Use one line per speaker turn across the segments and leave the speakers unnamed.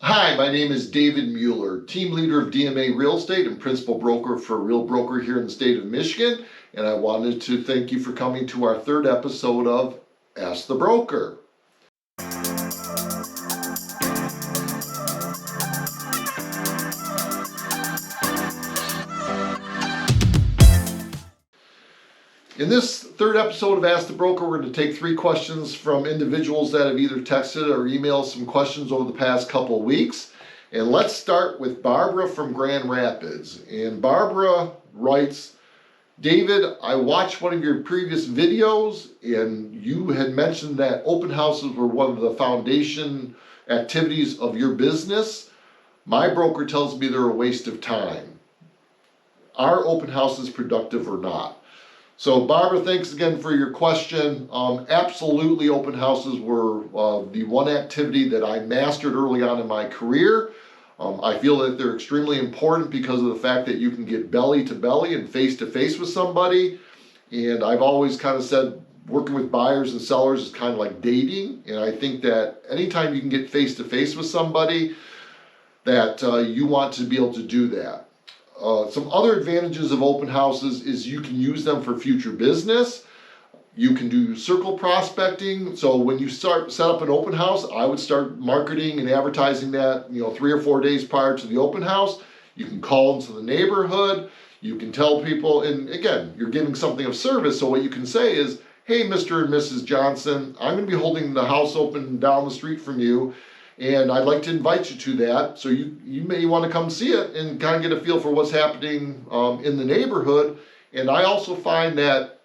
Hi, my name is David Mueller, team leader of DMA Real Estate and principal broker for Real Broker here in the state of Michigan. And I wanted to thank you for coming to our third episode of Ask the Broker. In this third episode of Ask the Broker, we're going to take 3 questions from individuals that have either texted or emailed some questions over the past couple of weeks. And let's start with Barbara from Grand Rapids. And Barbara writes, David, I watched one of your previous videos and you had mentioned that open houses were one of the foundation activities of your business. My broker tells me they're a waste of time. Are open houses productive or not? So Barbara, thanks again for your question. Absolutely, open houses were the one activity that I mastered early on in my career. I feel that they're extremely important because of the fact that you can get belly to belly and face to face with somebody. And I've always kind of said working with buyers and sellers is kind of like dating. And I think that anytime you can get face to face with somebody, that you want to be able to do that. Some other advantages of open houses is you can use them for future business. You can do circle prospecting. So when you set up an open house, I would start marketing and advertising that 3 or 4 days prior to the open house. You can call into the neighborhood. You can tell people, and again, you're giving something of service. So what you can say is, hey, Mr. and Mrs. Johnson, I'm going to be holding the house open down the street from you. And I'd like to invite you to that. So you may want to come see it and kind of get a feel for what's happening in the neighborhood. And I also find that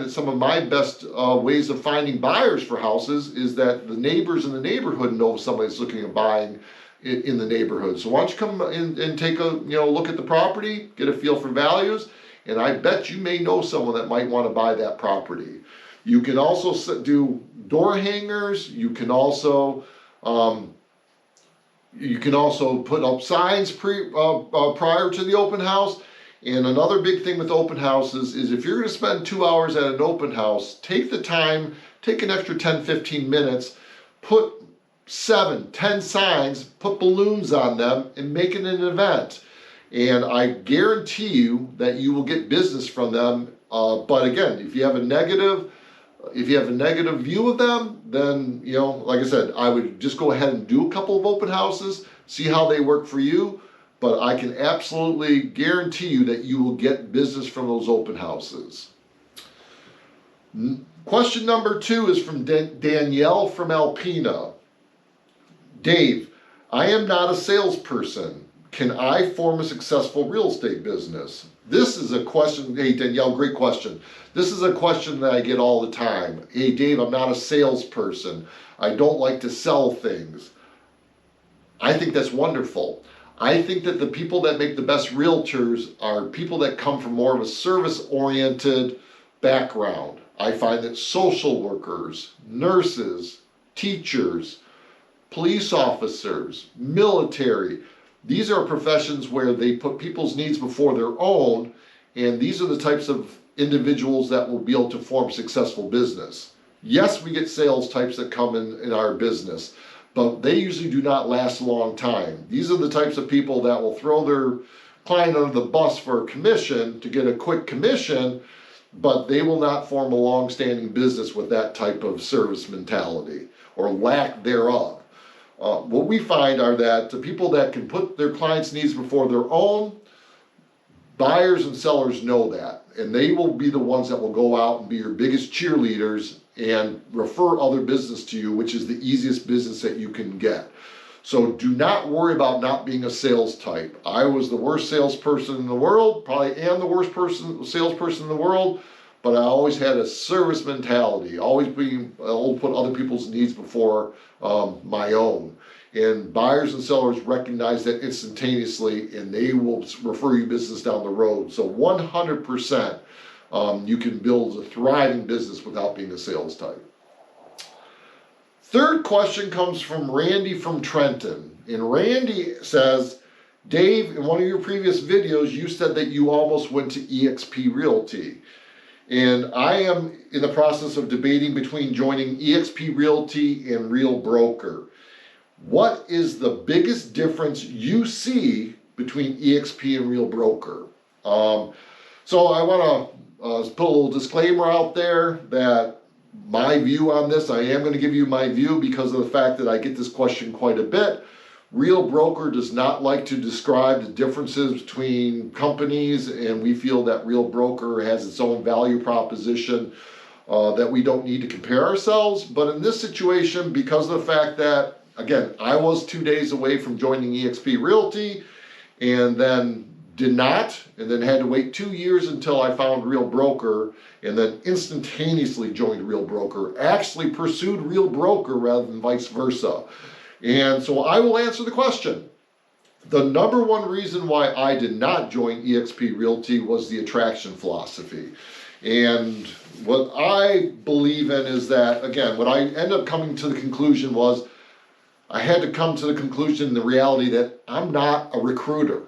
some of my best ways of finding buyers for houses is that the neighbors in the neighborhood know somebody's looking at buying in the neighborhood. So why don't you come in and take a look at the property, get a feel for values, and I bet you may know someone that might want to buy that property. You can also do door hangers. You can also put up signs prior to the open house. And another big thing with open houses is if you're going to spend 2 hours at an open house, take the time, take an extra 10-15 minutes, put 7-10 signs, put balloons on them, and make it an event. And I guarantee you that you will get business from them. But again, if you have a negative view of them, then, like I said, I would just go ahead and do a couple of open houses, see how they work for you. But I can absolutely guarantee you that you will get business from those open houses. Question number 2 is from Danielle from Alpena. Dave, I am not a salesperson. Can I form a successful real estate business? This is a question. Hey, Danielle, great question. This is a question that I get all the time. Hey, Dave, I'm not a salesperson. I don't like to sell things. I think that's wonderful. I think that the people that make the best realtors are people that come from more of a service-oriented background. I find that social workers, nurses, teachers, police officers, military, these are professions where they put people's needs before their own, and these are the types of individuals that will be able to form successful business. Yes, we get sales types that come in our business, but they usually do not last a long time. These are the types of people that will throw their client under the bus for a commission to get a quick commission, but they will not form a long-standing business with that type of service mentality or lack thereof. What we find are that the people that can put their clients' needs before their own, buyers and sellers know that, and they will be the ones that will go out and be your biggest cheerleaders and refer other business to you, which is the easiest business that you can get. So do not worry about not being a sales type. I was the worst salesperson in the world, probably am the worst salesperson in the world, but I always had a service mentality, always being able to put other people's needs before my own. And buyers and sellers recognize that instantaneously, and they will refer you business down the road. So 100%. You can build a thriving business without being a sales type. Third question comes from Randy from Trenton. And Randy says, Dave, in one of your previous videos, you said that you almost went to Exp Realty. And I am in the process of debating between joining Exp Realty and Real Broker. what is the biggest difference you see between EXP and Real Broker? So I want to put a little disclaimer out there that my view on this, I am going to give you my view because of the fact that I get this question quite a bit. Real Broker does not like to describe the differences between companies, and we feel that Real Broker has its own value proposition that we don't need to compare ourselves. But in this situation, because of the fact that, again, I was 2 days away from joining Exp Realty and then did not, and then had to wait 2 years until I found Real Broker, and then instantaneously joined Real Broker, actually pursued Real Broker rather than vice versa. And so I will answer the question. The number one reason why I did not join Exp Realty was the attraction philosophy. And what I believe in is that, again, what I ended up coming to the conclusion was I had to come to the conclusion, the reality that I'm not a recruiter.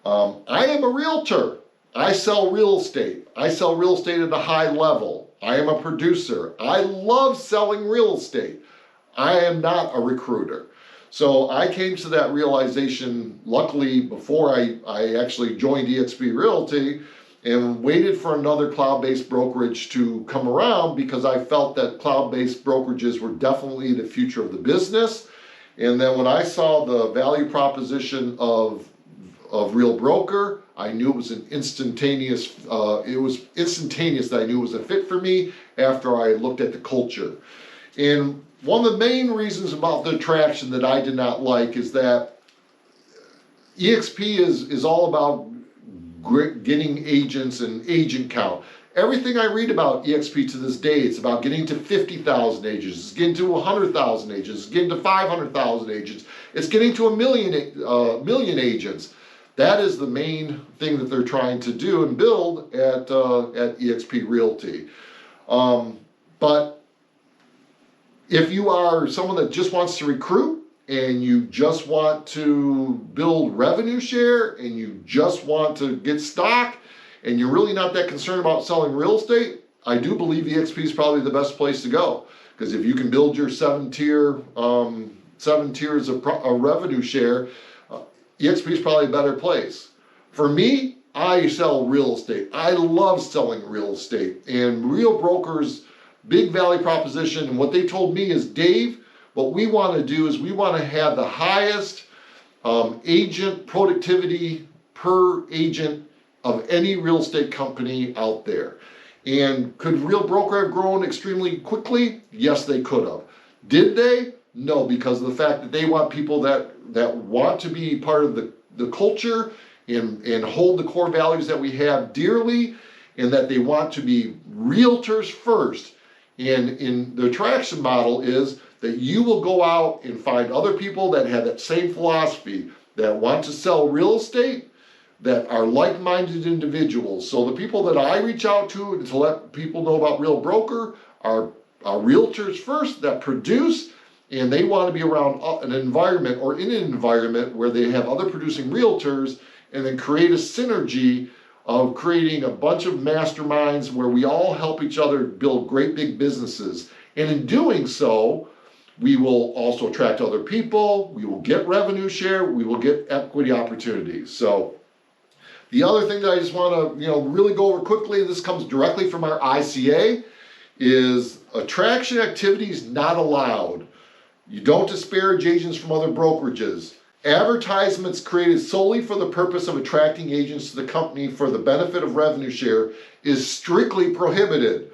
I am a realtor. I sell real estate. I sell real estate at a high level. I am a producer. I love selling real estate. I am not a recruiter. So I came to that realization, luckily, before I actually joined Exp Realty, and waited for another cloud-based brokerage to come around because I felt that cloud-based brokerages were definitely the future of the business. And then when I saw the value proposition of Real Broker, I knew it was an instantaneous, that I knew it was a fit for me after I looked at the culture. And one of the main reasons about the attraction that I did not like is that EXP is all about getting agents and agent count. Everything I read about EXP to this day, it's about getting to 50,000 agents, it's getting to 100,000 agents, it's getting to 500,000 agents, it's getting to a million agents. That is the main thing that they're trying to do and build at Exp Realty. But if you are someone that just wants to recruit, and you just want to build revenue share, and you just want to get stock, and you're really not that concerned about selling real estate, I do believe EXP is probably the best place to go. Because if you can build your seven tiers of revenue share, EXP is probably a better place. For me, I sell real estate. I love selling real estate. And Real Broker's big value proposition, and what they told me is, Dave, what we want to do is we want to have the highest agent productivity per agent of any real estate company out there. And could Real Broker have grown extremely quickly? Yes, they could have. Did they? No, because of the fact that they want people that want to be part of the culture and hold the core values that we have dearly, and that they want to be realtors first. And in the attraction model is that you will go out and find other people that have that same philosophy, that want to sell real estate, that are like-minded individuals. So the people that I reach out to let people know about Real Broker are realtors first that produce, and they want to be around an environment or in an environment where they have other producing realtors, and then create a synergy of creating a bunch of masterminds where we all help each other build great big businesses. And in doing so, we will also attract other people, we will get revenue share, we will get equity opportunities. So the other thing that I just want to really go over quickly, this comes directly from our ICA, is attraction activities not allowed. You don't disparage agents from other brokerages. Advertisements created solely for the purpose of attracting agents to the company for the benefit of revenue share is strictly prohibited.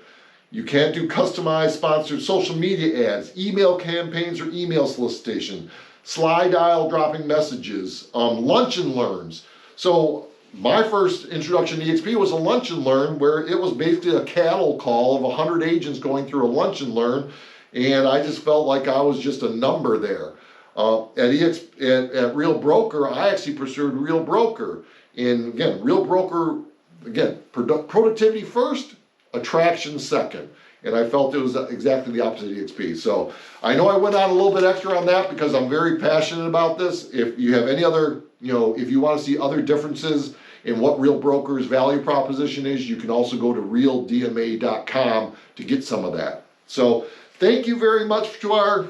You can't do customized sponsored social media ads, email campaigns or email solicitation, slide dial dropping messages, lunch and learns. So my first introduction to EXP was a lunch and learn, where it was basically a cattle call of 100 agents going through a lunch and learn, and I just felt like I was just a number there. At Real Broker, I actually pursued Real Broker. And again, Real Broker, productivity first, attraction second. And I felt it was exactly the opposite of EXP. So I know I went on a little bit extra on that because I'm very passionate about this. If you have any other, if you want to see other differences in what Real Broker's value proposition is, you can also go to realdma.com to get some of that. So Thank you very much to our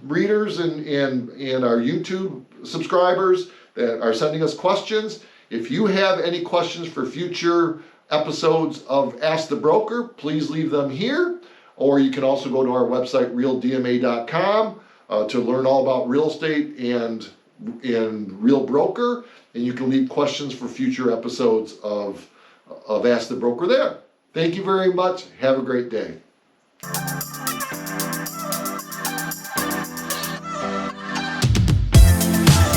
readers and our YouTube subscribers that are sending us questions. If you have any questions for future episodes of Ask the Broker, please leave them here. Or you can also go to our website, realdma.com, to learn all about real estate and Real Broker. And you can leave questions for future episodes of Ask the Broker there. Thank you very much. Have a great day.